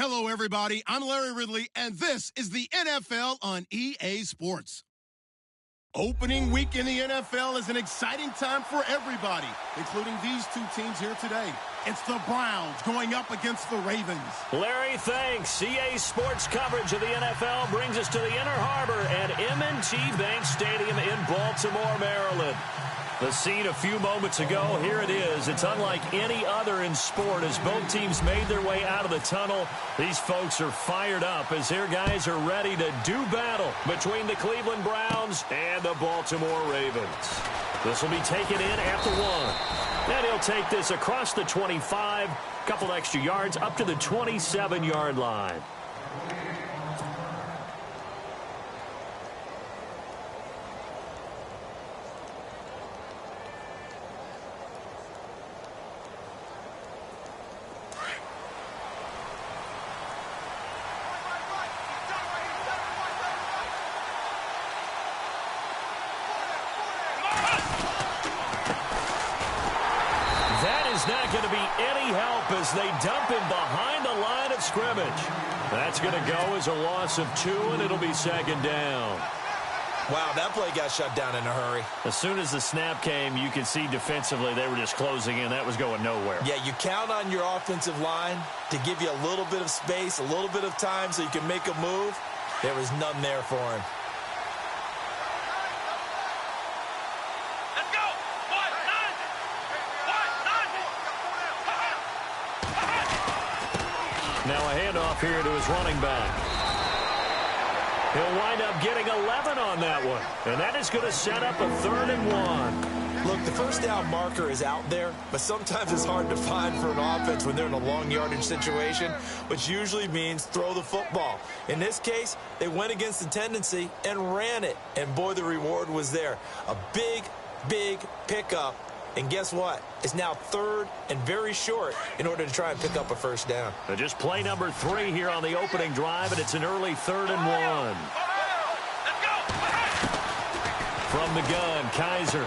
Hello, everybody. I'm Larry Ridley, and this is the NFL on EA Sports. Opening week in the NFL is an exciting time for everybody, including these two teams here today. It's the Browns going up against the Ravens. Larry, thanks. EA Sports coverage of the NFL brings us to the Inner Harbor at M&T Bank Stadium in Baltimore, Maryland. The scene a few moments ago, here it is. It's unlike any other in sport as both teams made their way out of the tunnel. These folks are fired up as their guys are ready to do battle between the Cleveland Browns and the Baltimore Ravens. This will be taken in at the 1. And he'll take this across the 25, couple extra yards up to the 27-yard line. Not going to be any help as they dump him behind the line of scrimmage. That's going to go as a loss of 2, and it'll be second down. Wow, that play got shut down in a hurry. As soon as the snap came, you could see defensively they were just closing in. That was going nowhere. Yeah, you count on your offensive line to give you a little bit of space, a little bit of time so you can make a move. There was none there for him. Now a handoff here to his running back. He'll wind up getting 11 on that one. And that is going to set up a 3rd and 1. Look, the first down marker is out there, but sometimes it's hard to find for an offense when they're in a long yardage situation, which usually means throw the football. In this case, they went against the tendency and ran it. And boy, the reward was there. A big, big pickup. And guess what? It's now 3rd and very short in order to try and pick up a first down. Just play number 3 here on the opening drive, and it's an early 3rd and 1. From the gun, Kaiser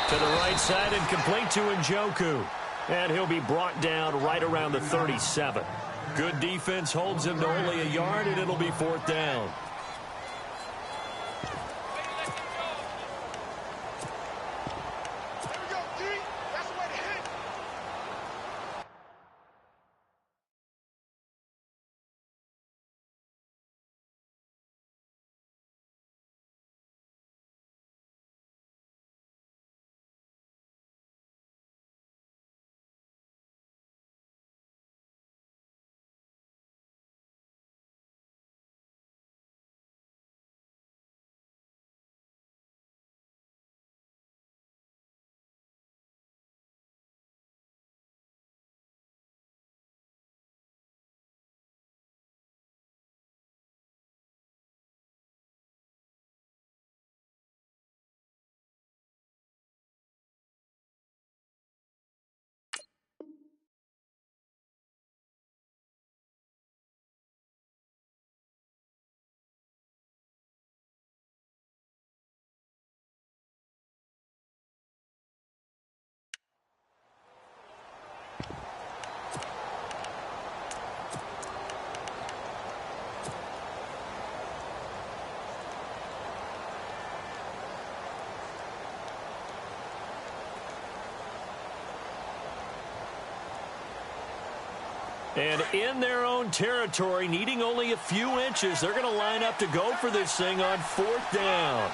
to the right side and complete to Njoku. And he'll be brought down right around the 37. Good defense holds him to only a yard, and it'll be 4th down. And in their own territory, needing only a few inches, they're going to line up to go for this thing on 4th down.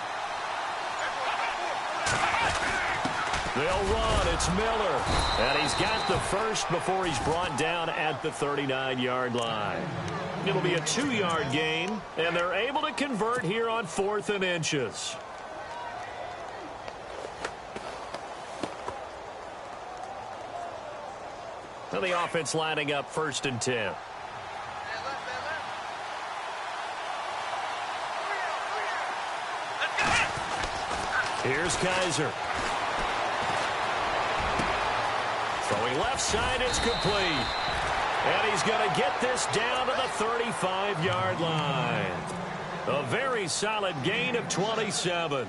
They'll run. It's Miller. And he's got the first before he's brought down at the 39-yard line. It'll be a 2-yard gain, and they're able to convert here on 4th and inches. Now the offense lining up 1st and 10. Here's Kaiser. Throwing left side, it's complete. And he's going to get this down to the 35-yard line. A very solid gain of 27.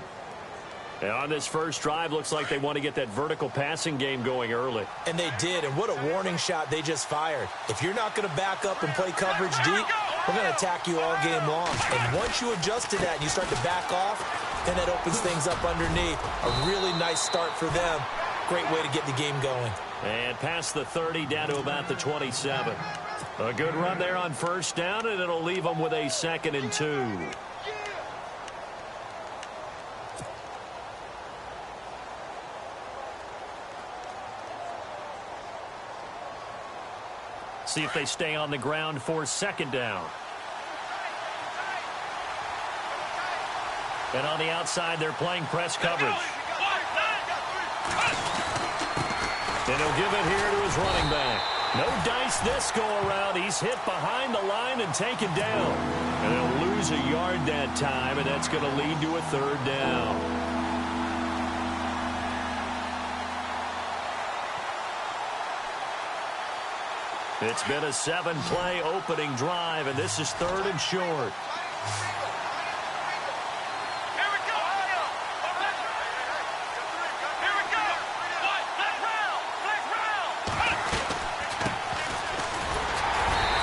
And on this first drive, looks like they want to get that vertical passing game going early. And they did, and what a warning shot they just fired. If you're not going to back up and play coverage deep, we're going to attack you all game long. And once you adjust to that and you start to back off, then that opens things up underneath. A really nice start for them. Great way to get the game going. And past the 30, down to about the 27. A good run there on first down, and it'll leave them with a 2nd and 2. See if they stay on the ground for 2nd down. And on the outside, they're playing press coverage. And he'll give it here to his running back. No dice this go-around. He's hit behind the line and taken down. And he'll lose a yard that time, and that's going to lead to a 3rd down. It's been a 7-play opening drive, and this is 3rd and short.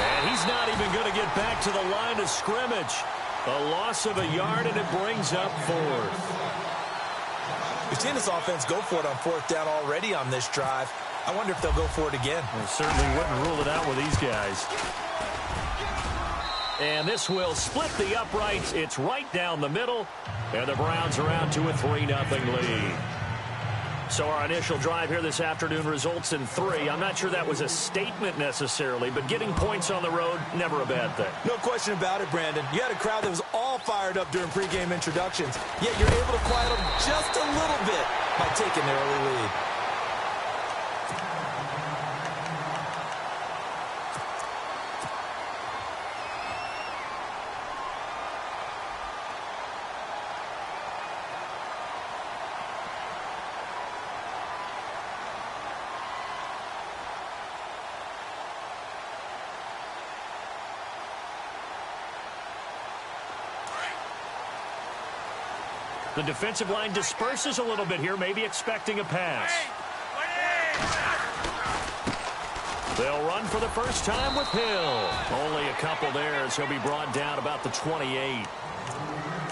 And he's not even going to get back to the line of scrimmage. A loss of a yard, and it brings up 4th. We've seen this offense go for it on 4th down already on this drive. I wonder if they'll go for it again. Well, certainly wouldn't rule it out with these guys. And this will split the uprights. It's right down the middle. And the Browns are out to a 3-0 lead. So our initial drive here this afternoon results in 3. I'm not sure that was a statement necessarily, but getting points on the road, never a bad thing. No question about it, Brandon. You had a crowd that was all fired up during pregame introductions, yet you're able to quiet them just a little bit by taking the early lead. The defensive line disperses a little bit here, maybe expecting a pass. They'll run for the first time with Hill. Only a couple there as he'll be brought down about the 28.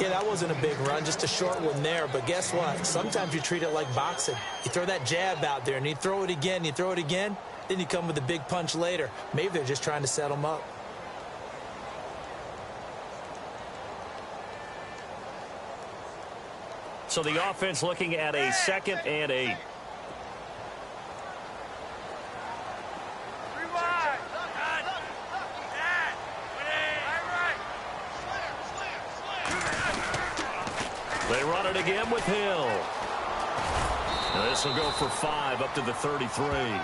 Yeah, that wasn't a big run, just a short one there. But guess what? Sometimes you treat it like boxing. You throw that jab out there, and you throw it again, then you come with a big punch later. Maybe they're just trying to set them up. So the offense looking at a 2nd and 8. They run it again with Hill. Now this will go for 5 up to the 33.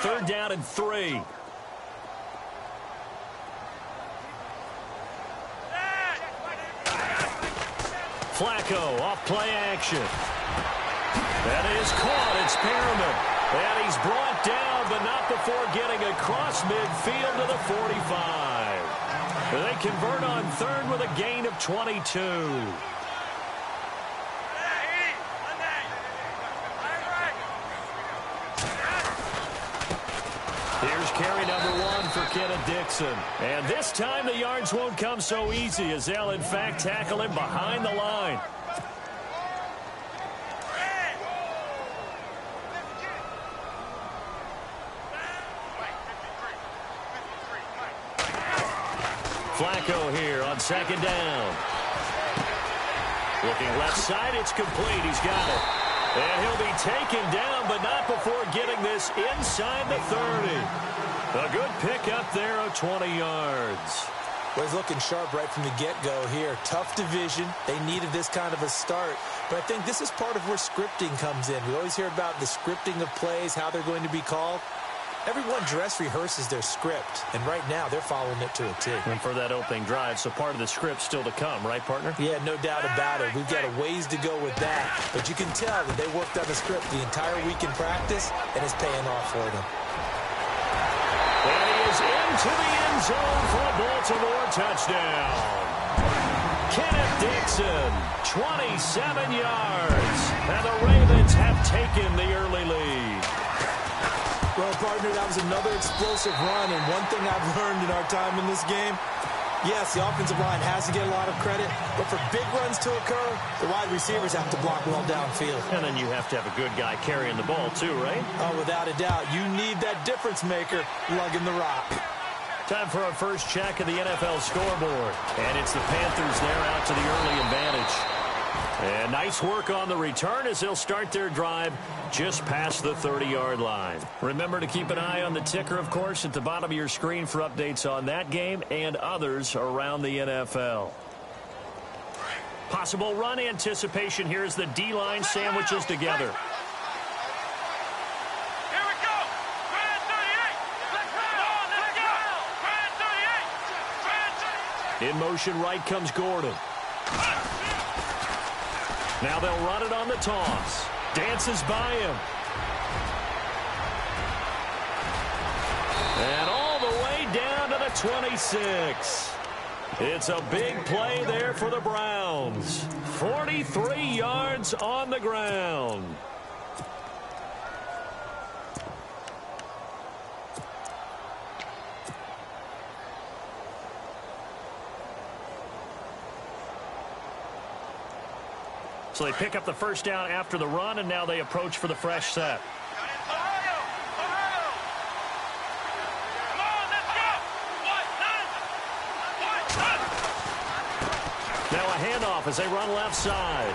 Third down and 3. Flacco off play action. That is caught. It's Perriman. And he's brought down, but not before getting across midfield to the 45. They convert on 3rd with a gain of 22. Here's carry number 1 for Kenneth Dixon. And this time the yards won't come so easy as they'll, in fact, tackle him behind the line. Flacco here on 2nd down. Looking left side, it's complete. He's got it. And he'll be taken down, but not before getting this inside the 30. A good pickup there of 20 yards. Well, he's looking sharp right from the get-go here. Tough division. They needed this kind of a start. But I think this is part of where scripting comes in. We always hear about the scripting of plays, how they're going to be called. Everyone dress rehearses their script, and right now they're following it to a T. And for that opening drive, so part of the script still to come, right, partner? Yeah, no doubt about it. We've got a ways to go with that, but you can tell that they worked on the script the entire week in practice, and it's paying off for them. And he is into the end zone for a Baltimore touchdown. Kenneth Dixon, 27 yards, and the Ravens have taken the early lead. Well, partner, that was another explosive run, and one thing I've learned in our time in this game, yes, the offensive line has to get a lot of credit, but for big runs to occur, the wide receivers have to block well downfield. And then you have to have a good guy carrying the ball too, right? Oh, without a doubt. You need that difference maker lugging the rock. Time for our first check of the NFL scoreboard. And it's the Panthers there out to the early advantage. And nice work on the return as they'll start their drive just past the 30-yard line. Remember to keep an eye on the ticker, of course, at the bottom of your screen for updates on that game and others around the NFL. Possible run anticipation here as the D-line sandwiches together. In motion right comes Gordon. Now they'll run it on the toss. Dances by him. And all the way down to the 26. It's a big play there for the Browns. 43 yards on the ground. So they pick up the first down after the run, and now they approach for the fresh set. Now a handoff as they run left side.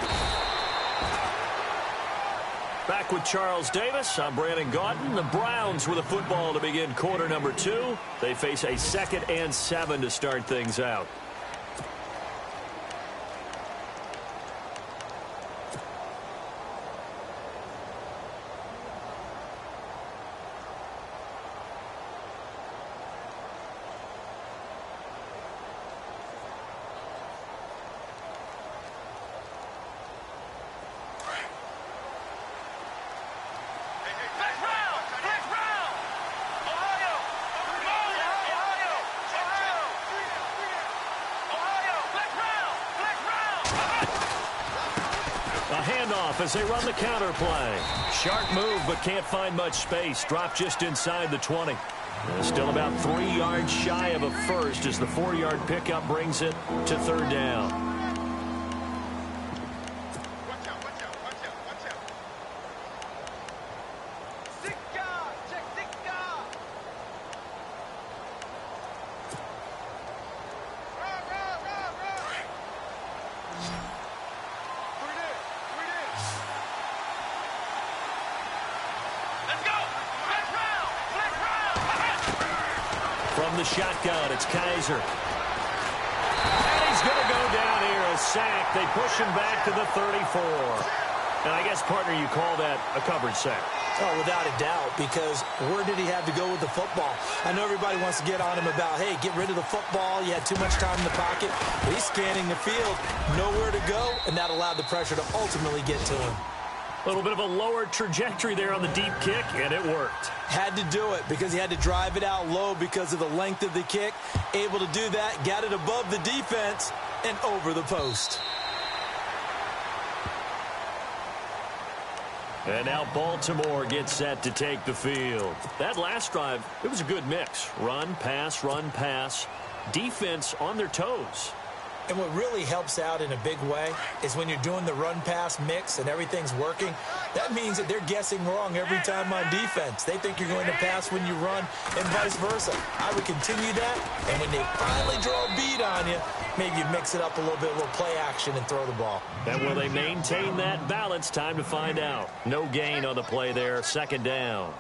Back with Charles Davis. I'm Brandon Gaudin. The Browns with a football to begin quarter number 2. They face a 2nd and 7 to start things out. As they run the counter play. Sharp move, but can't find much space. Drop just inside the 20. Still about 3 yards shy of a first as the 4-yard pickup brings it to third down. The shotgun, it's Kaiser. And he's going to go down here, a sack. They push him back to the 34. And I guess, partner, you call that a coverage sack. Oh, without a doubt, because where did he have to go with the football? I know everybody wants to get on him about, hey, get rid of the football. You had too much time in the pocket. But he's scanning the field, nowhere to go, and that allowed the pressure to ultimately get to him. A little bit of a lower trajectory there on the deep kick, and it worked. Had to do it because he had to drive it out low because of the length of the kick. Able to do that, got it above the defense, and over the post. And now Baltimore gets set to take the field. That last drive, it was a good mix. Run, pass, defense on their toes. And what really helps out in a big way is when you're doing the run-pass mix and everything's working, that means that they're guessing wrong every time on defense. They think you're going to pass when you run and vice versa. I would continue that, and when they finally draw a bead on you, maybe you mix it up a little bit, a little play action, and throw the ball. And will they maintain that balance? Time to find out. No gain on the play there, second down.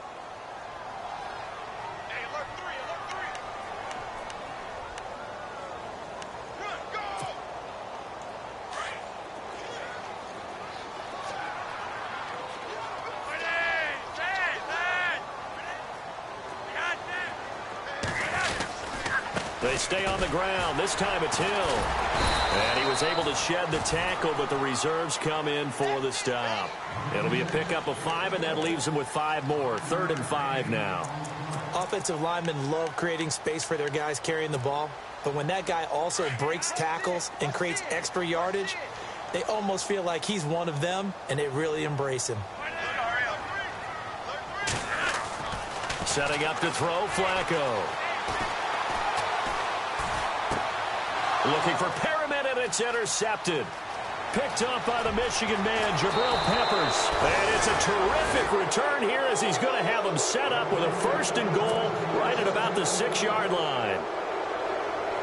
They stay on the ground. This time it's Hill. And he was able to shed the tackle, but the reserves come in for the stop. It'll be a pickup of 5, and that leaves him with 5 more. 3rd and 5 now. Offensive linemen love creating space for their guys carrying the ball, but when that guy also breaks tackles and creates extra yardage, they almost feel like he's one of them, and they really embrace him. Setting up to throw, Flacco. Looking for Perriman, and it's intercepted. Picked off by the Michigan man, Jabril Peppers. And it's a terrific return here as he's going to have him set up with a 1st and goal right at about the 6-yard line.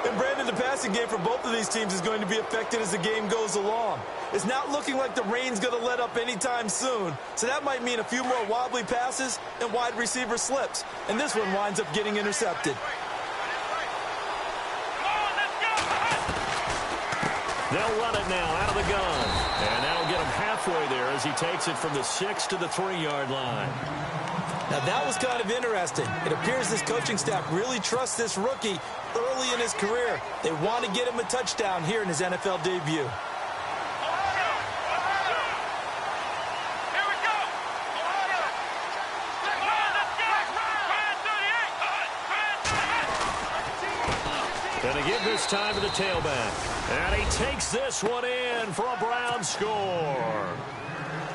And Brandon, the passing game for both of these teams is going to be affected as the game goes along. It's not looking like the rain's going to let up anytime soon. So that might mean a few more wobbly passes and wide receiver slips. And this one winds up getting intercepted. They'll run it now out of the gun. And that'll get him halfway there as he takes it from the 6 to the 3-yard line. Now, that was kind of interesting. It appears this coaching staff really trusts this rookie early in his career. They want to get him a touchdown here in his NFL debut. Going to give this time to the tailback. And he takes this one in for a Brown score.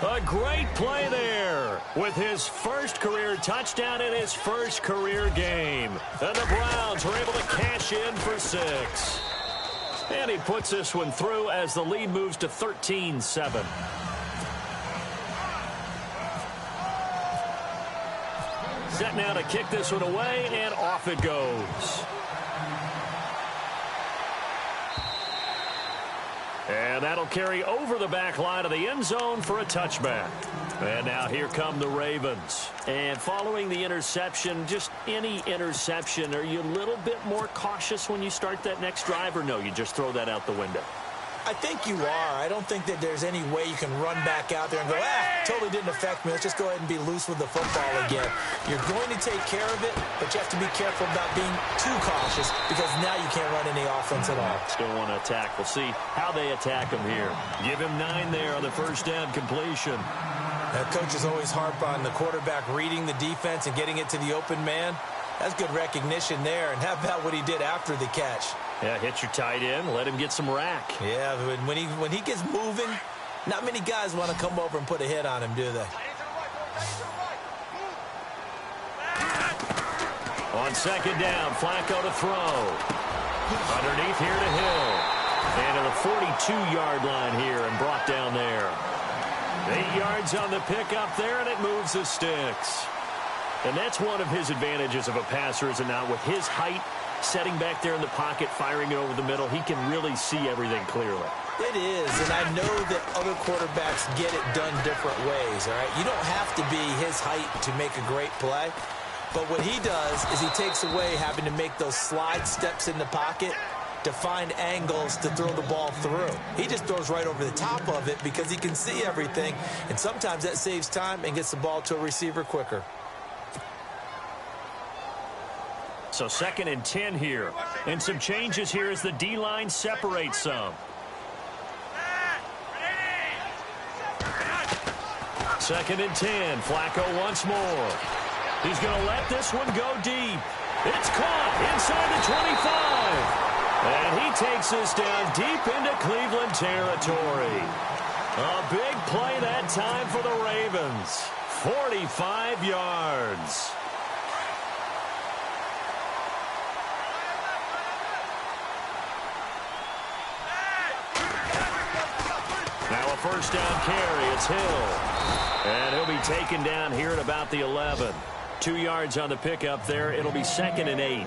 A great play there with his first career touchdown in his first career game. And the Browns are able to cash in for 6. And he puts this one through as the lead moves to 13-7. Set now to kick this one away, and off it goes. And that'll carry over the back line of the end zone for a touchback. And now here come the Ravens. And following the interception, just any interception, are you a little bit more cautious when you start that next drive, or no, you just throw that out the window? I think you are. I don't think that there's any way you can run back out there and go, totally didn't affect me. Let's just go ahead and be loose with the football again. You're going to take care of it, but you have to be careful about being too cautious because now you can't run any offense at all. Still want to attack. We'll see how they attack him here. Give him 9 there on the first down completion. That coaches always harp on the quarterback reading the defense and getting it to the open man. That's good recognition there. And how about what he did after the catch? Yeah, hit your tight end, let him get some rack. Yeah, when he gets moving, not many guys want to come over and put a hit on him, do they? On second down, Flacco to throw. Underneath here to Hill. And to the 42-yard line here and brought down there. 8 yards on the pickup there, and it moves the sticks. And that's one of his advantages of a passer, is it not? With his height, setting back there in the pocket, firing it over the middle, he can really see everything clearly. It is, and I know that other quarterbacks get it done different ways, all right? You don't have to be his height to make a great play, but what he does is he takes away having to make those slide steps in the pocket to find angles to throw the ball through. He just throws right over the top of it because he can see everything, and sometimes that saves time and gets the ball to a receiver quicker. So 2nd and 10 here. And some changes here as the D-line separates some. 2nd and 10. Flacco once more. He's going to let this one go deep. It's caught inside the 25. And he takes this down deep into Cleveland territory. A big play that time for the Ravens. 45 yards. Now a first down carry. It's Hill. And he'll be taken down here at about the 11. 2 yards on the pickup there. It'll be 2nd and 8.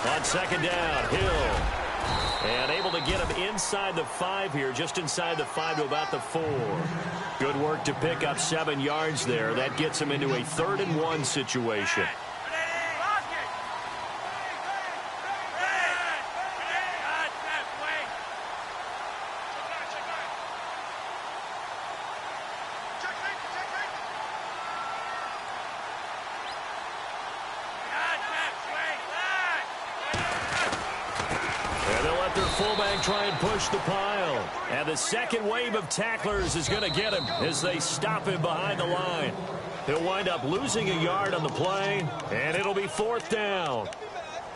On second down, Hill. And able to get him inside the 5 here, just inside the 5 to about the 4. Good work to pick up 7 yards there. That gets him into a 3rd and 1 situation. let their fullback try and push the pile. And the second wave of tacklers is going to get him as they stop him behind the line. He'll wind up losing a yard on the play, and it'll be 4th down.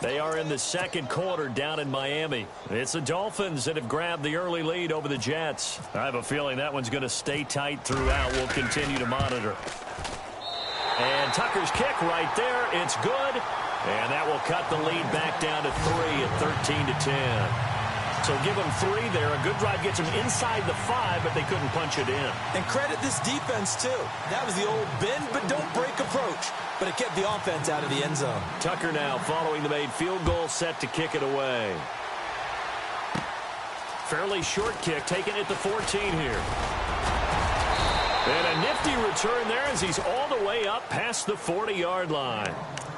They are in the second quarter down in Miami. It's the Dolphins that have grabbed the early lead over the Jets. I have a feeling that one's going to stay tight throughout. We'll continue to monitor. And Tucker's kick right there. It's good. And that will cut the lead back down to 3 at 13-10. So give them 3 there. A good drive gets them inside the 5, but they couldn't punch it in. And credit this defense, too. That was the old bend but don't break approach. But it kept the offense out of the end zone. Tucker now following the made field goal, set to kick it away. Fairly short kick, taken at the 14 here. And a nifty return there as he's all the way up past the 40-yard line.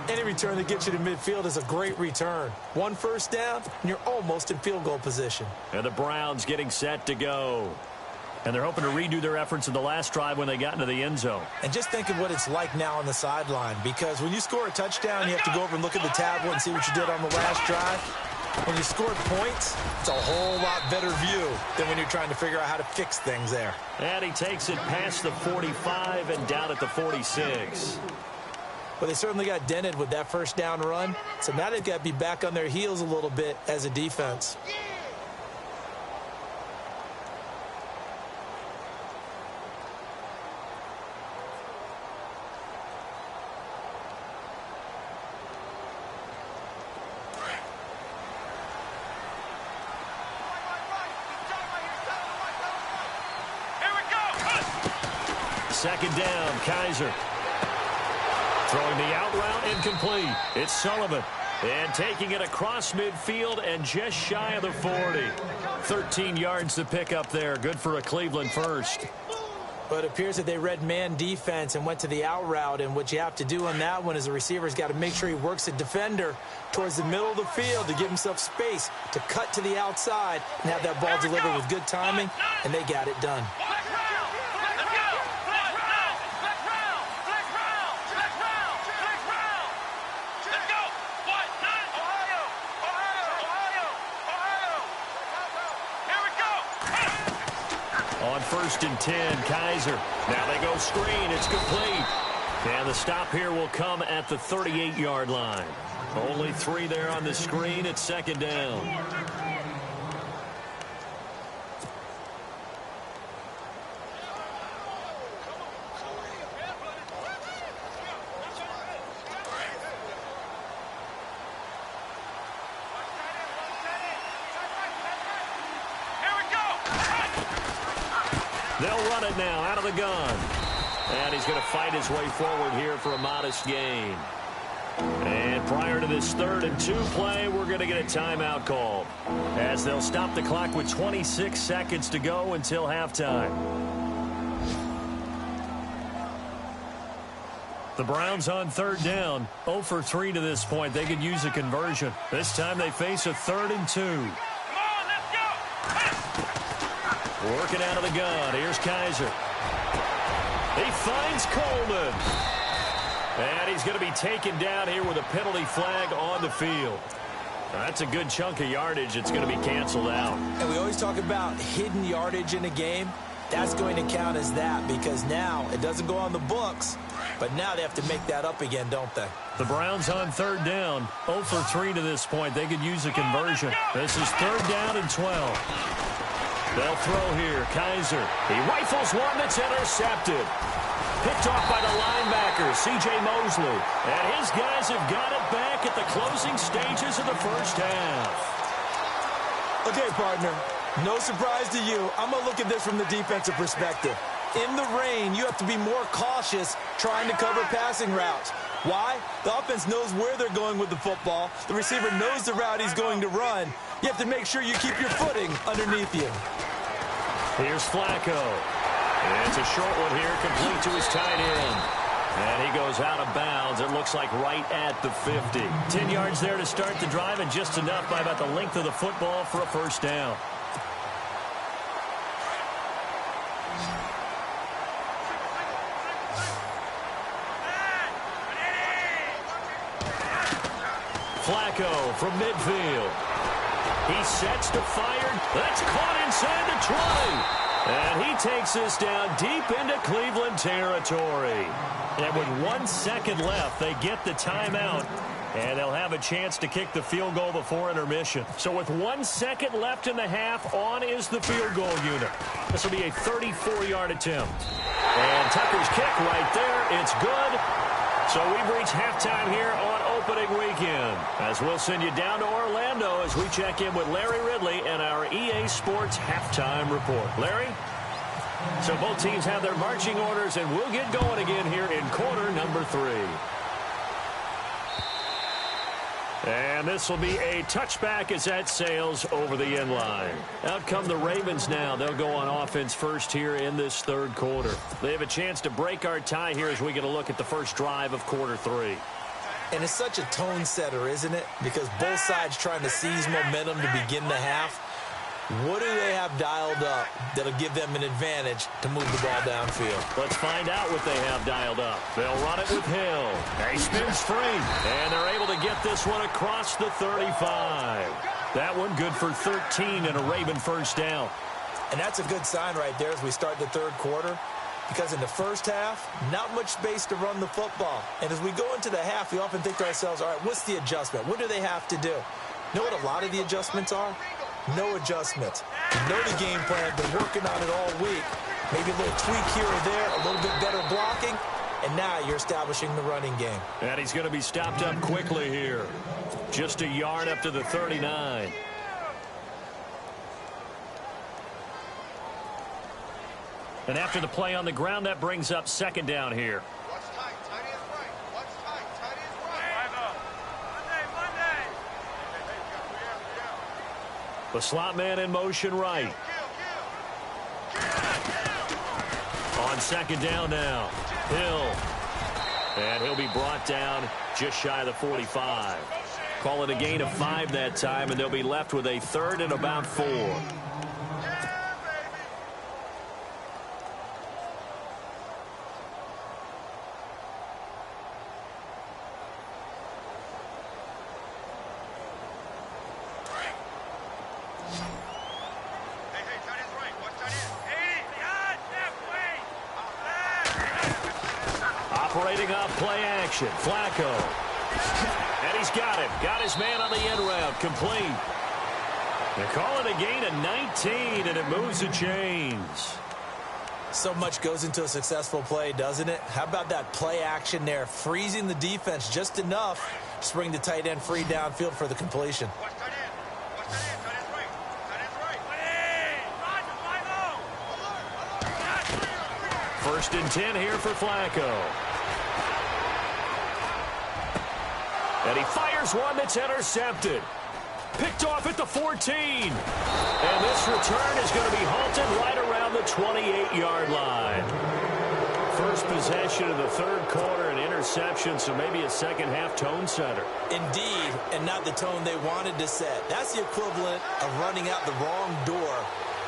Any return that gets you to midfield is a great return. 1 first down, and you're almost in field goal position. And the Browns getting set to go. And they're hoping to redo their efforts in the last drive when they got into the end zone. And just think of what it's like now on the sideline, because when you score a touchdown, you have to go over and look at the tablet and see what you did on the last drive. When you scored points, it's a whole lot better view than when you're trying to figure out how to fix things there. And he takes it past the 45 and down at the 46. Well, they certainly got dented with that first down run, so now they've got to be back on their heels a little bit as a defense. Second down, Kaiser. Throwing the out route incomplete. It's Sullivan. And taking it across midfield and just shy of the 40. 13 yards to pick up there. Good for a Cleveland first. But it appears that they read man defense and went to the out route. And what you have to do on that one is the receiver's got to make sure he works the defender towards the middle of the field to give himself space to cut to the outside and have that ball delivered with good timing. And they got it done. On 1st and 10, Kaiser. Now they go screen. It's complete. And the stop here will come at the 38-yard line. Only 3 there on the screen. It's second down. They'll run it now out of the gun. And he's going to fight his way forward here for a modest gain. And prior to this 3rd and 2 play, we're going to get a timeout called, as they'll stop the clock with 26 seconds to go until halftime. The Browns on 3rd down, 0 for 3 to this point. They could use a conversion. This time they face a 3rd and 2. Working out of the gun. Here's Kaiser. He finds Coleman. And he's going to be taken down here with a penalty flag on the field. That's a good chunk of yardage. It's going to be canceled out. And we always talk about hidden yardage in a game. That's going to count as that, because now it doesn't go on the books, but now they have to make that up again, don't they? The Browns on 3rd down, 0 for 3 to this point. They could use a conversion. This is 3rd down and 12. They'll throw here. Kaiser. He rifles one that's intercepted. Picked off by the linebacker, C.J. Mosley. And his guys have got it back at the closing stages of the first half. Okay, partner. No surprise to you. I'm going to look at this from the defensive perspective. In the rain, you have to be more cautious trying to cover passing routes. Why? The offense knows where they're going with the football. The receiver knows the route he's going to run. You have to make sure you keep your footing underneath you. Here's Flacco. It's a short one here, complete to his tight end. And he goes out of bounds, it looks like right at the 50. 10 yards there to start the drive, and just enough by about the length of the football for a first down. Flacco from midfield. He sets to fire. That's caught inside the 20. And he takes this down deep into Cleveland territory. And with 1 second left, they get the timeout. And they'll have a chance to kick the field goal before intermission. So with 1 second left in the half, on is the field goal unit. This will be a 34-yard attempt. And Tucker's kick right there. It's good. So we've reached halftime here on opening weekend. As we'll send you down to Orlando as we check in with Larry Ridley and our EA Sports halftime report. Larry? So both teams have their marching orders, and we'll get going again here in quarter number 3. And this will be a touchback as that sails over the end line. Out come the Ravens now. They'll go on offense first here in this third quarter. They have a chance to break our tie here as we get a look at the first drive of quarter 3. And it's such a tone setter, isn't it? Because both sides trying to seize momentum to begin the half. What do they have dialed up that'll give them an advantage to move the ball downfield? Let's find out what they have dialed up. They'll run it with Hill. He spins free. And they're able to get this one across the 35. That one good for 13 and a Raven first down. And that's a good sign right there as we start the third quarter. Because in the first half, not much space to run the football. And as we go into the half, we often think to ourselves, all right, what's the adjustment? What do they have to do? You know what a lot of the adjustments are? No adjustments. You know the game plan. Been working on it all week. Maybe a little tweak here or there, a little bit better blocking, and now you're establishing the running game. And he's going to be stopped up quickly here. Just a yard up to the 39. And after the play on the ground, that brings up second down here. The slot man in motion right. On second down now. Hill. And he'll be brought down just shy of the 45. Call it a gain of 5 that time, and they'll be left with a third and about 4. Operating off play action. Flacco. And he's got him. Got his man on the end route. Complete. They call it a gain of 19, and it moves the chains. So much goes into a successful play, doesn't it? How about that play action there? Freezing the defense just enough to bring the tight end free downfield for the completion. First and 10 here for Flacco. And he fires one that's intercepted. Picked off at the 14. And this return is going to be halted right around the 28-yard line. First possession of the third quarter, an interception, so maybe a second-half tone setter. Indeed, and not the tone they wanted to set. That's the equivalent of running out the wrong door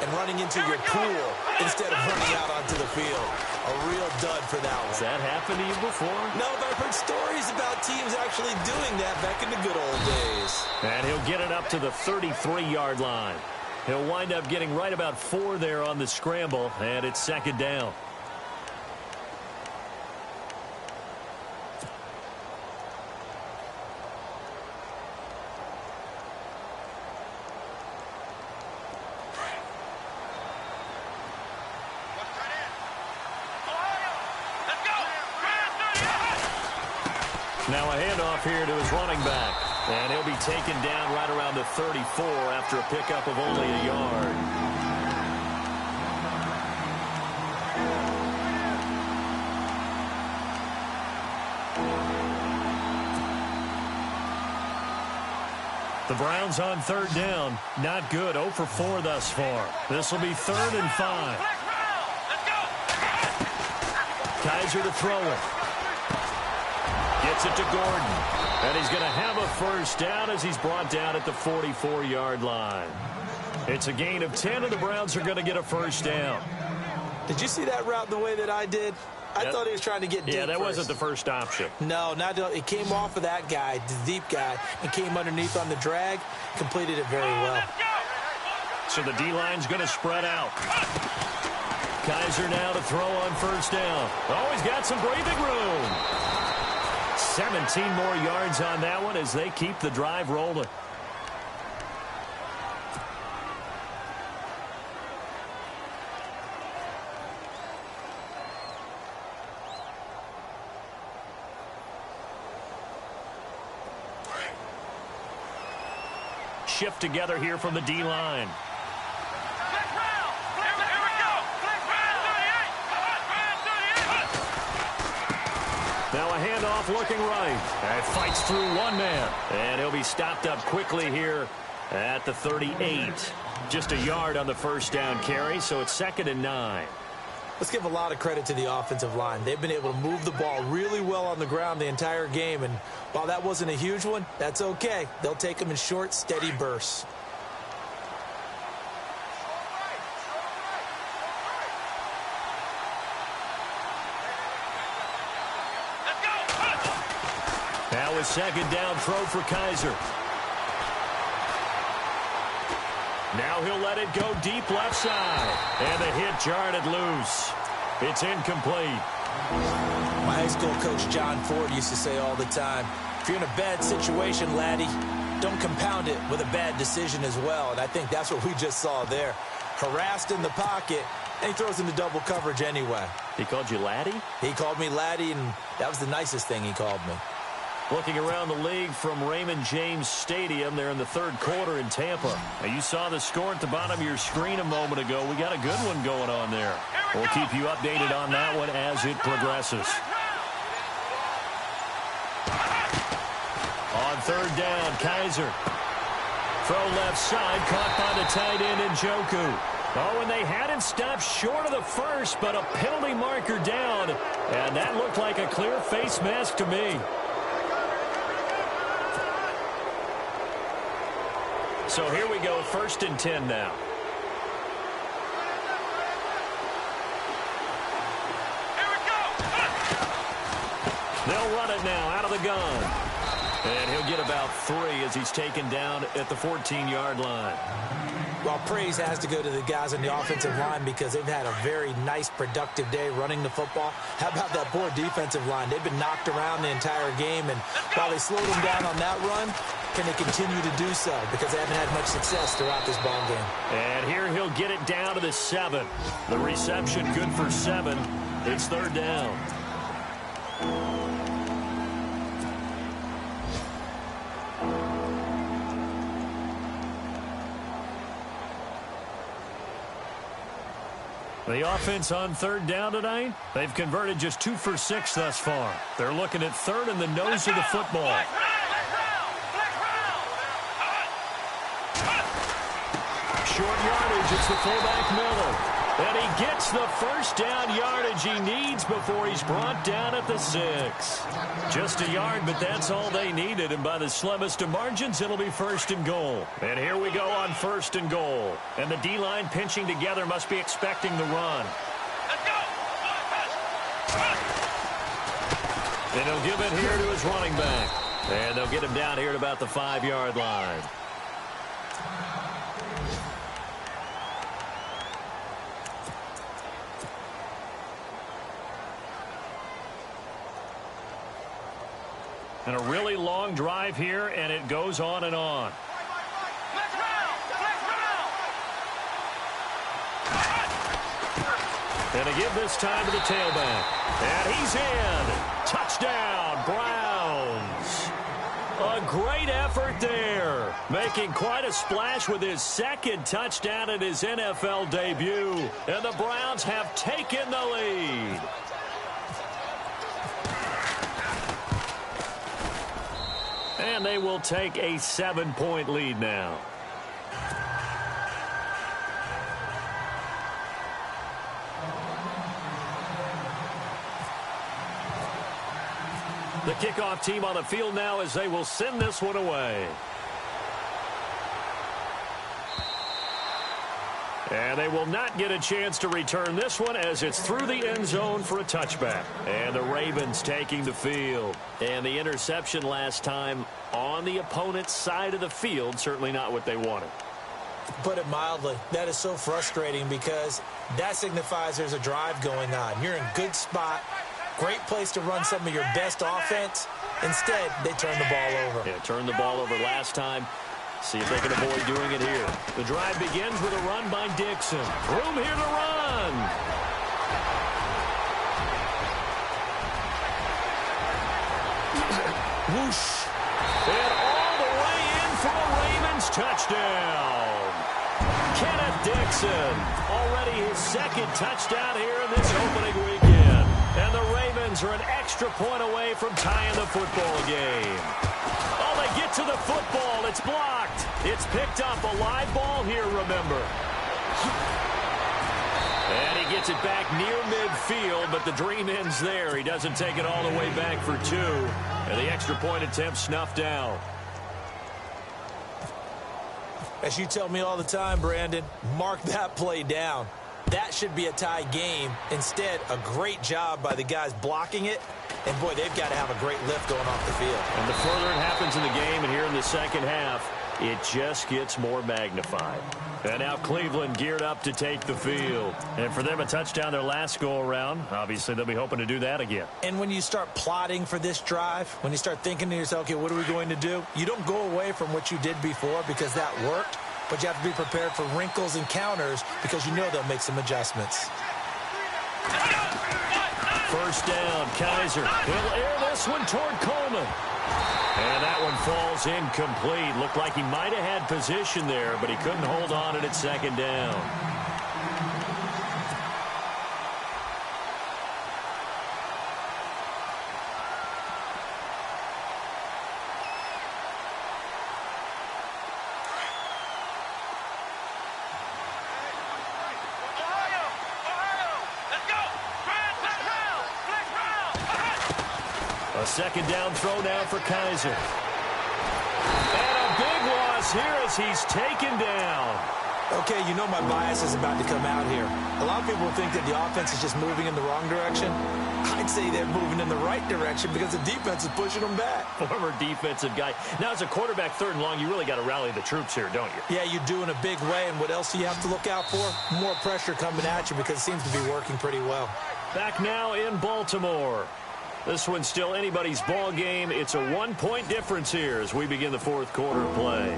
and running into your pool instead of running out onto the field. A real dud for that one. Has that happened to you before? No, but I've heard stories about teams actually doing that back in the good old days. And he'll get it up to the 33-yard line. He'll wind up getting right about 4 there on the scramble, and it's second down. Now a handoff here to his running back. And he'll be taken down right around the 34 after a pickup of only a yard. The Browns on third down. Not good. 0 for 4 thus far. This will be 3rd and 5. Kaiser to throw it. Gets it to Gordon. And he's going to have a first down as he's brought down at the 44-yard line. It's a gain of 10, and the Browns are going to get a first down. Did you see that route the way that I did? I thought he was trying to get deep. Yeah, that first. wasn't the first option. No, it came off of that guy, the deep guy, and came underneath on the drag, completed it very well. So the D-line's going to spread out. Kaiser now to throw on first down. Oh, he's got some breathing room. 17 more yards on that one as they keep the drive rolling. Shift together here from the D-line. Now a handoff looking right. And fights through one man. And he'll be stopped up quickly here at the 38. Just a yard on the first down carry, so it's 2nd and 9. Let's give a lot of credit to the offensive line. They've been able to move the ball really well on the ground the entire game. And while that wasn't a huge one, that's okay. They'll take them in short, steady bursts. Now a 2nd down throw for Kaiser. Now he'll let it go deep left side. And the hit jarred it loose. It's incomplete. My high school coach John Ford used to say all the time, if you're in a bad situation, laddie, don't compound it with a bad decision as well. And I think that's what we just saw there. Harassed in the pocket, and he throws into double coverage anyway. He called you laddie? He called me laddie, and that was the nicest thing he called me. Looking around the league from Raymond James Stadium there in the 3rd quarter in Tampa. Now you saw the score at the bottom of your screen a moment ago. We got a good one going on there. We'll keep you updated on that one as it progresses. On 3rd down, Kaiser. Throw left side, caught by the tight end Njoku. Oh, and they had him stopped short of the first, but a penalty marker down. And that looked like a clear face mask to me. So here we go, 1st and 10 now. Here we go. They'll run it now out of the gun. And he'll get about 3 as he's taken down at the 14-yard line. Well, praise has to go to the guys on the offensive line because they've had a very nice, productive day running the football. How about that poor defensive line? They've been knocked around the entire game, and while they slowed them down on that run, can they continue to do so? Because they haven't had much success throughout this ball game. And here he'll get it down to the 7. The reception good for 7. It's 3rd down. The offense on 3rd down tonight, they've converted just 2 for 6 thus far. They're looking at 3rd and the nose of the football. Short yardage, it's the fullback Miller. And he gets the first down yardage he needs before he's brought down at the 6. Just a yard, but that's all they needed. And by the slimmest of margins, it'll be 1st and goal. And here we go on 1st and goal. And the D-line pinching together must be expecting the run. Let's go. And he'll give it here to his running back. And they'll get him down here at about the 5-yard line. And a really long drive here, and it goes on and on. And to give this time to the tailback. And he's in. Touchdown, Browns. A great effort there. Making quite a splash with his 2nd touchdown in his NFL debut. And the Browns have taken the lead. And they will take a 7-point lead now. The kickoff team on the field now as they will send this one away. And they will not get a chance to return this one as it's through the end zone for a touchback. And the Ravens taking the field. And the interception last time on the opponent's side of the field, certainly not what they wanted. Put it mildly, that is so frustrating because that signifies there's a drive going on. You're in a good spot, great place to run some of your best offense. Instead, they turn the ball over. Yeah, turned the ball over last time. See if they can avoid doing it here. The drive begins with a run by Dixon. Room here to run. Whoosh. And all the way in for a Ravens touchdown. Kenneth Dixon, already his second touchdown here in this opening weekend. And the Ravens are an extra point away from tying the football game. Oh, they get to the football. It's blocked. It's picked up. A live ball here, remember. And he gets it back near midfield, but the dream ends there. He doesn't take it all the way back for two. And the extra point attempt snuffed out. As you tell me all the time, Brandon, mark that play down. That should be a tie game. Instead, a great job by the guys blocking it. And, boy, they've got to have a great lift going off the field. And the further it happens in the game and here in the second half, it just gets more magnified. And now Cleveland geared up to take the field. And for them, a touchdown their last go-around. Obviously, they'll be hoping to do that again. And when you start plotting for this drive, when you start thinking to yourself, okay, what are we going to do? You don't go away from what you did before because that worked. But you have to be prepared for wrinkles and counters because you know they'll make some adjustments. First down, Kaiser. He'll air this one toward Coleman. And that one falls incomplete. Looked like he might have had position there, but he couldn't hold on at second down. Second down throw now for Kaiser. And a big loss here as he's taken down. Okay, you know my bias is about to come out here. A lot of people think that the offense is just moving in the wrong direction. I'd say they're moving in the right direction because the defense is pushing them back. Former defensive guy. Now, as a quarterback, third and long, you really got to rally the troops here, don't you? Yeah, you do in a big way. And what else do you have to look out for? More pressure coming at you because it seems to be working pretty well. Back now in Baltimore. This one's still anybody's ball game. It's a one-point difference here as we begin the fourth quarter play.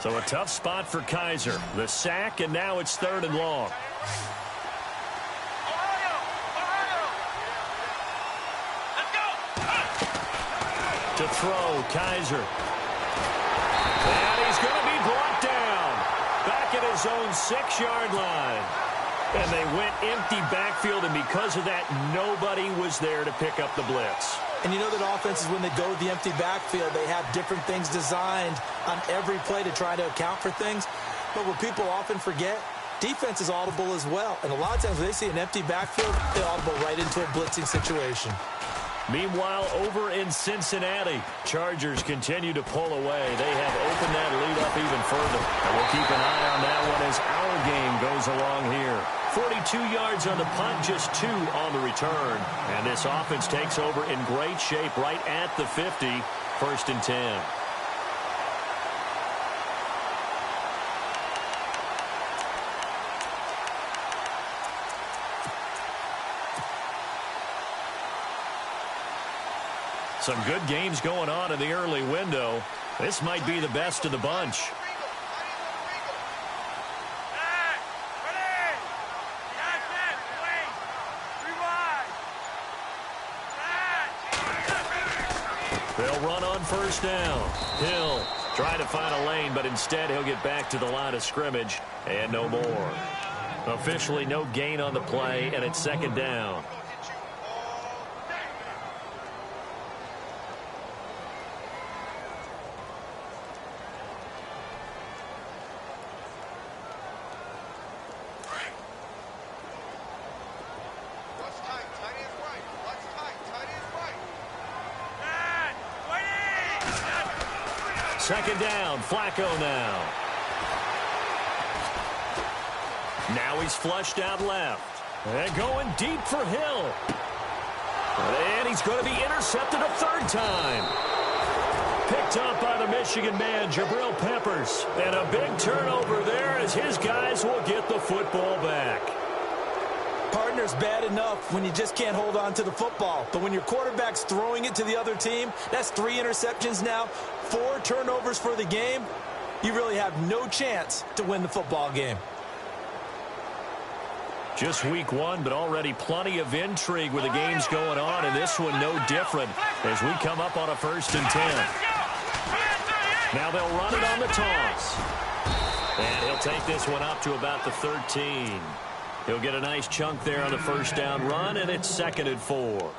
So a tough spot for Kaiser. The sack, and now it's third and long. To throw, Kaiser. And he's going to be brought down. Back at his own 6-yard line. And they went empty backfield, and because of that, nobody was there to pick up the blitz. And you know that offenses, when they go with the empty backfield, they have different things designed on every play to try to account for things. But what people often forget, defense is audible as well. And a lot of times when they see an empty backfield, they audible right into a blitzing situation. Meanwhile, over in Cincinnati, Chargers continue to pull away. They have opened that lead up even further. And we'll keep an eye on that one as our game goes along here. 42 yards on the punt, just 2 on the return. And this offense takes over in great shape right at the 50, 1st and 10. Some good games going on in the early window. This might be the best of the bunch. They'll run on first down. Hill trying to find a lane, but instead he'll get back to the line of scrimmage and no more. Officially no gain on the play, and it's second down. second down. Flacco now. Now he's flushed out left. And going deep for Hill. And he's going to be intercepted a third time. Picked up by the Michigan man, Jabril Peppers. And a big turnover there as his guys will get the football back. Partner's bad enough when you just can't hold on to the football. But when your quarterback's throwing it to the other team, that's 3 interceptions now, 4 turnovers for the game. You really have no chance to win the football game. Just week 1, but already plenty of intrigue with the games going on, and this one no different as we come up on a 1st and 10. Now they'll run it on the toss. And he'll take this one up to about the 13. He'll get a nice chunk there on the 1st down run, and it's 2nd and 4.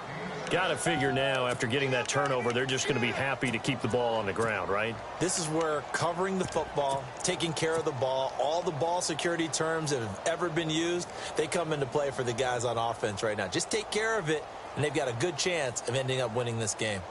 Got to figure now, after getting that turnover, they're just going to be happy to keep the ball on the ground, right? This is where covering the football, taking care of the ball, all the ball security terms that have ever been used, they come into play for the guys on offense right now. Just take care of it, and they've got a good chance of ending up winning this game.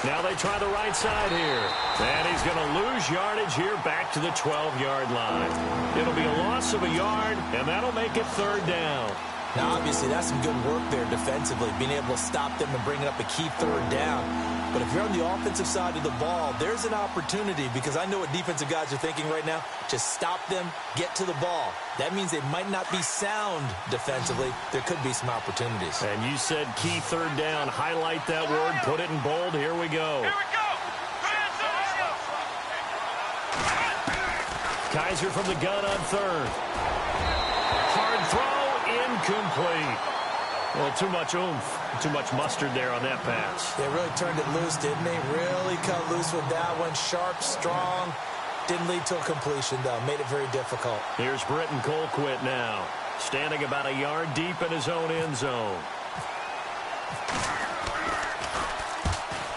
Now they try the right side here. And he's going to lose yardage here back to the 12-yard line. It'll be a loss of a yard, and that'll make it 3rd down. Now, obviously, that's some good work there defensively, being able to stop them and bringing up a key 3rd down. But if you're on the offensive side of the ball, there's an opportunity, because I know what defensive guys are thinking right now. Just stop them, get to the ball. That means they might not be sound defensively. There could be some opportunities. And you said key 3rd down. Highlight that word. Put it in bold. Here we go. Here we go. Kaiser from the gun on 3rd. Hard throw, incomplete. Well, too much oomph, too much mustard there on that pass. They really turned it loose, didn't they? Really cut loose with that one. Sharp, strong. Didn't lead to a completion, though. Made it very difficult. Here's Britton Colquitt now, standing about a yard deep in his own end zone.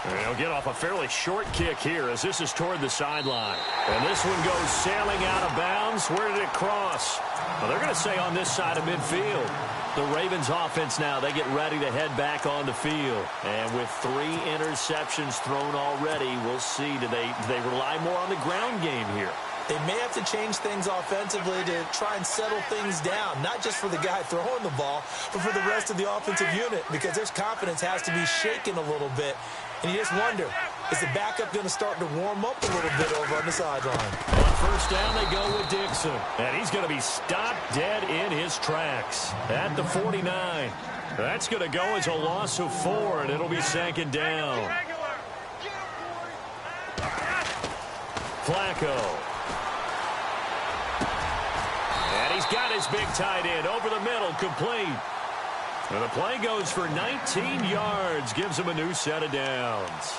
And he'll get off a fairly short kick here as this is toward the sideline. And this one goes sailing out of bounds. Where did it cross? Well, they're going to say on this side of midfield. The Ravens offense now, they get ready to head back on the field. And with 3 interceptions thrown already, we'll see. Do they rely more on the ground game here? They may have to change things offensively to try and settle things down, not just for the guy throwing the ball, but for the rest of the offensive unit, because their confidence has to be shaken a little bit. And you just wonder, is the backup going to start to warm up a little bit over on the sideline? On 1st down, they go with Dixon. And he's going to be stopped dead in his tracks at the 49. That's going to go as a loss of 4, and it'll be 2nd down. Flacco. And he's got his big tight end over the middle, complete. And the play goes for 19 yards, gives him a new set of downs.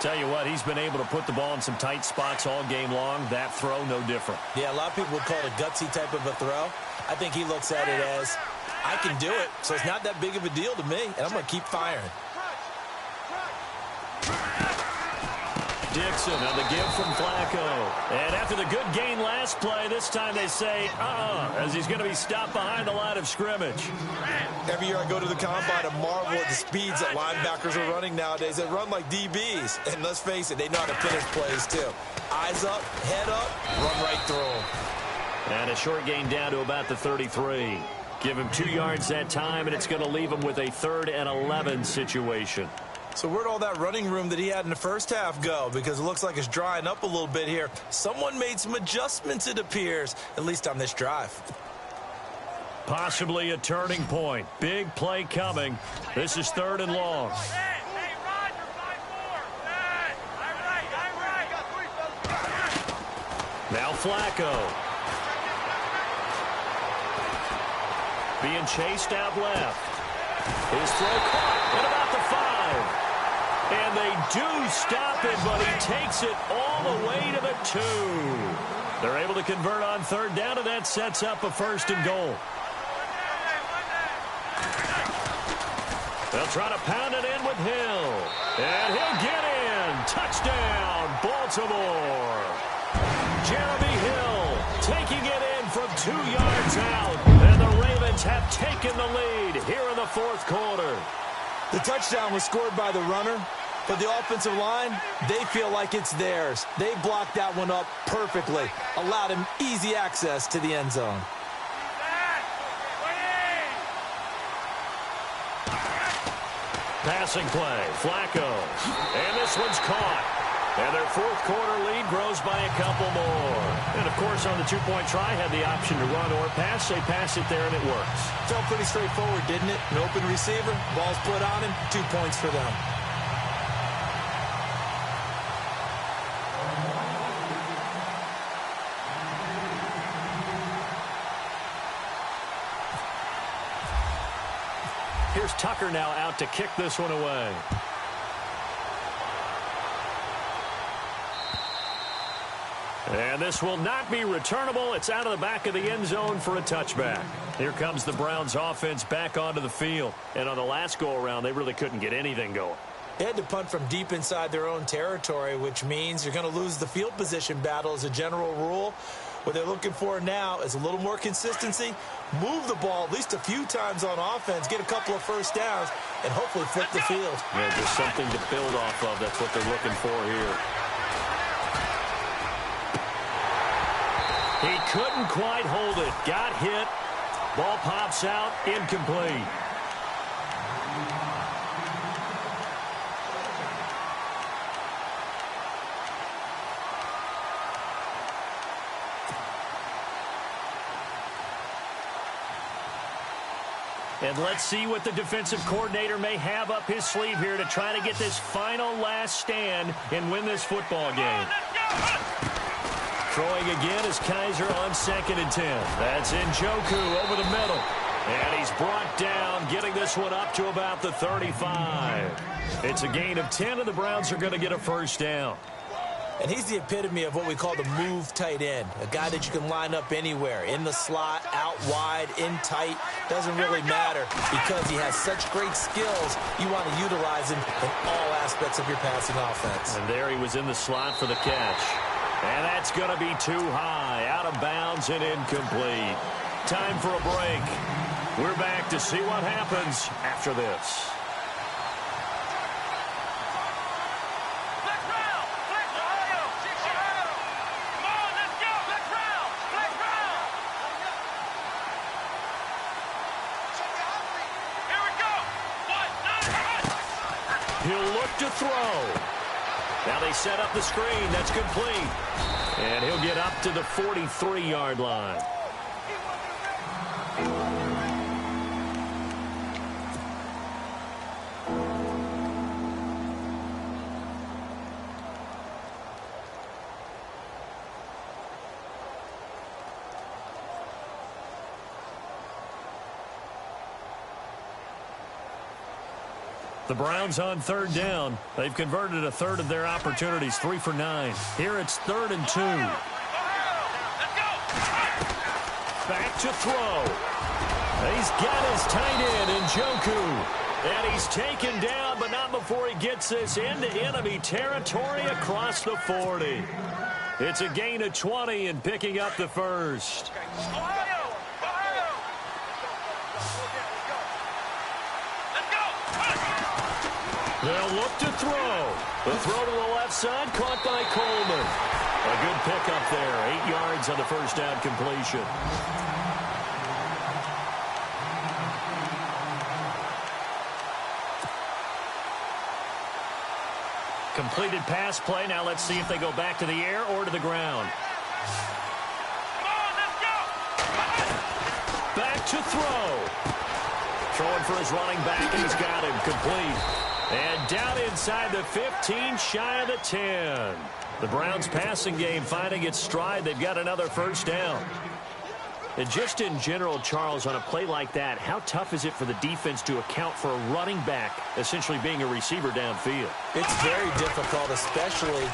Tell you what, he's been able to put the ball in some tight spots all game long. That throw, no different. Yeah, a lot of people would call it a gutsy type of a throw. I think he looks at it as, I can do it, so it's not that big of a deal to me, and I'm going to keep firing. Dixon on the give from Flacco. And after the good gain last play, this time they say, as he's going to be stopped behind the line of scrimmage. Every year I go to the combine and marvel at the speeds that linebackers are running nowadays. They run like DBs. And let's face it, they know how to finish plays too. Eyes up, head up, run right through them. And a short gain down to about the 33. Give him 2 yards that time, and it's going to leave him with a 3rd and 11 situation. So where'd all that running room that he had in the first half go? Because it looks like it's drying up a little bit here. Someone made some adjustments, it appears, at least on this drive. Possibly a turning point. Big play coming. This is 3rd and long. Hey, Roger, 5-4. Now Flacco. Being chased out left. His throw caught at about the 5. And they do stop it, but he takes it all the way to the 2. They're able to convert on 3rd down, and that sets up a 1st and goal. They'll try to pound it in with Hill. And he'll get in. Touchdown, Baltimore. Jeremy Hill taking it in from 2 yards out. And the Ravens have taken the lead here in the fourth quarter. The touchdown was scored by the runner, but the offensive line, they feel like it's theirs. They blocked that one up perfectly, allowed him easy access to the end zone. Passing play, Flacco. And this one's caught. And their fourth quarter lead grows by a couple more. And, of course, on the two-point try, had the option to run or pass. They pass it there, and it works. Felt pretty straightforward, didn't it? An open receiver, ball's put on him, 2 points for them. Here's Tucker now out to kick this one away. And this will not be returnable. It's out of the back of the end zone for a touchback. Here comes the Browns offense back onto the field. And on the last go-around, they really couldn't get anything going. They had to punt from deep inside their own territory, which means you're going to lose the field position battle as a general rule. What they're looking for now is a little more consistency, move the ball at least a few times on offense, get a couple of first downs, and hopefully flip the field. Yeah, just something to build off of. That's what they're looking for here. He couldn't quite hold it. Got hit. Ball pops out. Incomplete. And let's see what the defensive coordinator may have up his sleeve here to try to get this final last stand and win this football game. Throwing again is Kaiser on 2nd and 10. That's Njoku over the middle. And he's brought down, getting this one up to about the 35. It's a gain of 10, and the Browns are going to get a first down. And he's the epitome of what we call the move tight end, a guy that you can line up anywhere, in the slot, out wide, in tight, doesn't really matter because he has such great skills. You want to utilize him in all aspects of your passing offense. And there he was in the slot for the catch. And that's going to be too high, out of bounds and incomplete. Time for a break. We're back to see what happens after this. He'll look to throw. Now they set up the screen. That's complete. And he'll get up to the 43-yard line. The Browns on 3rd down. They've converted a third of their opportunities, 3 for 9. Here it's 3rd and 2. Back to throw. He's got his tight end, Njoku. And he's taken down, but not before he gets this into enemy territory across the 40. It's a gain of 20 and picking up the first. They'll look to throw. The throw to the left side, caught by Coleman. A good pickup there, 8 yards on the first down completion. Completed pass play. Now let's see if they go back to the air or to the ground. Back to throw. Throwing for his running back, and he's got him complete. And down inside the 15, shy of the 10. The Browns passing game finding its stride. They've got another first down. And just in general, Charles, on a play like that, how tough is it for the defense to account for a running back essentially being a receiver downfield? It's very difficult, especially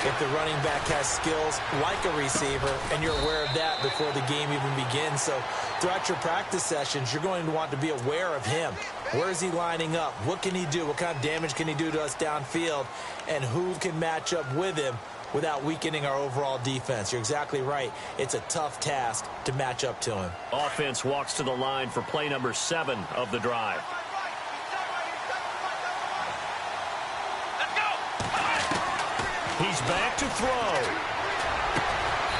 if the running back has skills like a receiver, and you're aware of that before the game even begins. So throughout your practice sessions, you're going to want to be aware of him. Where is he lining up? What can he do? What kind of damage can he do to us downfield? And who can match up with him without weakening our overall defense? You're exactly right. It's a tough task to match up to him. Offense walks to the line for play number 7 of the drive. He's back to throw.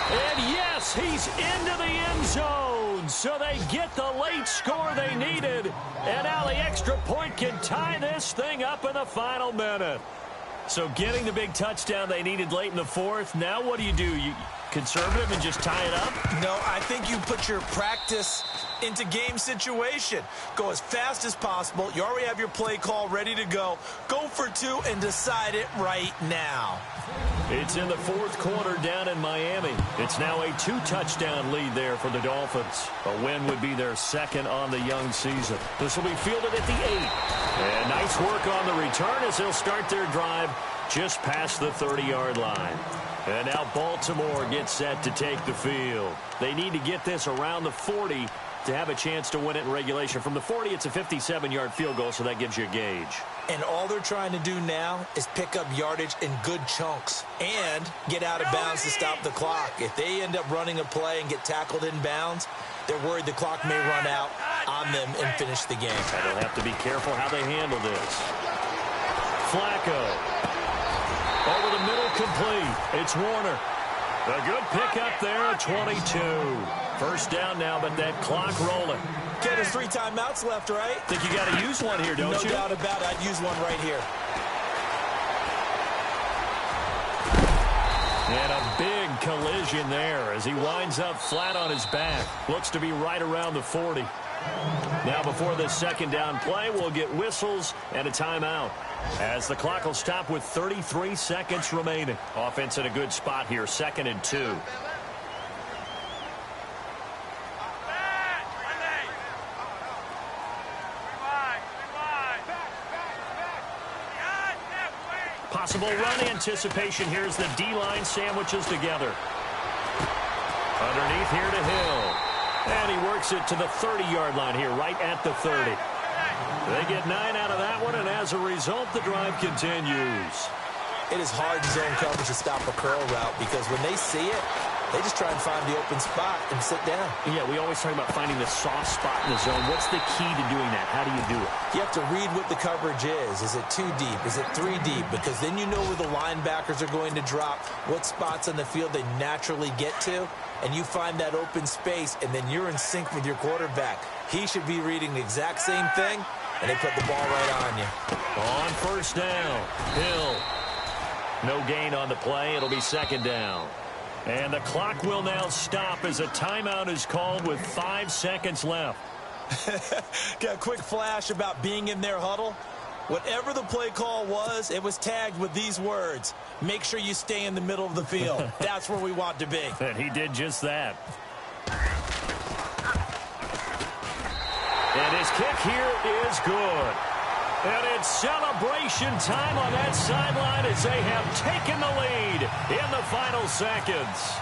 And yes, he's into the end zone. So they get the late score they needed. And now the extra point can tie this thing up in the final minute. So getting the big touchdown they needed late in the fourth. Now what do? You conservative and just tie it up? No, I think you put your practice into game situation. Go as fast as possible. You already have your play call ready to go. Go for 2 and decide it right now. It's in the fourth quarter down in Miami. It's now a 2-touchdown lead there for the Dolphins. A win would be their second on the young season. This will be fielded at the 8. And nice work on the return as they'll start their drive just past the 30-yard line. And now Baltimore gets set to take the field. They need to get this around the 40 to have a chance to win it in regulation. From the 40, it's a 57-yard field goal, so that gives you a gauge. And all they're trying to do now is pick up yardage in good chunks and get out of bounds to stop the clock. If they end up running a play and get tackled in bounds, they're worried the clock may run out on them and finish the game. They'll have to be careful how they handle this. Flacco. Over the middle, complete. It's Warner. A good pickup there at 22. First down now, but that clock rolling. Okay, there's 3 timeouts left, right? Think you got to use one here, don't you? No doubt about it. I'd use one right here. And a big collision there as he winds up flat on his back. Looks to be right around the 40. Now before this second down play, we'll get whistles and a timeout, as the clock will stop with 33 seconds remaining. Offense in a good spot here, 2nd and 2. Possible run anticipation here as the D-line sandwiches together. Underneath here to Hill. And he works it to the 30-yard line here, right at the 30. They get 9 out of that one, and as a result, the drive continues. It is hard in zone coverage to stop a curl route because when they see it, they just try and find the open spot and sit down. Yeah, we always talk about finding the soft spot in the zone. What's the key to doing that? How do you do it? You have to read what the coverage is. Is it 2 deep? Is it 3 deep? Because then you know where the linebackers are going to drop, what spots on the field they naturally get to, and you find that open space, and then you're in sync with your quarterback. He should be reading the exact same thing, and they put the ball right on you. On first down, Hill. No gain on the play. It'll be 2nd down. And the clock will now stop as a timeout is called with 5 seconds left. Got a quick flash about being in their huddle. Whatever the play call was, it was tagged with these words: make sure you stay in the middle of the field. That's where we want to be. And he did just that. And his kick here is good. And it's celebration time on that sideline as they have taken the lead in the final seconds.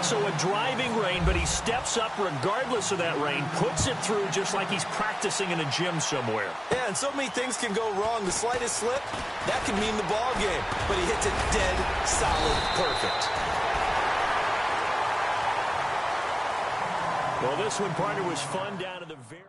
So a driving rain, but he steps up regardless of that rain, puts it through just like he's practicing in a gym somewhere. Yeah, and so many things can go wrong. The slightest slip, that can mean the ball game. But he hits it dead, solid, perfect. Well, this one, partner, was fun down to the very...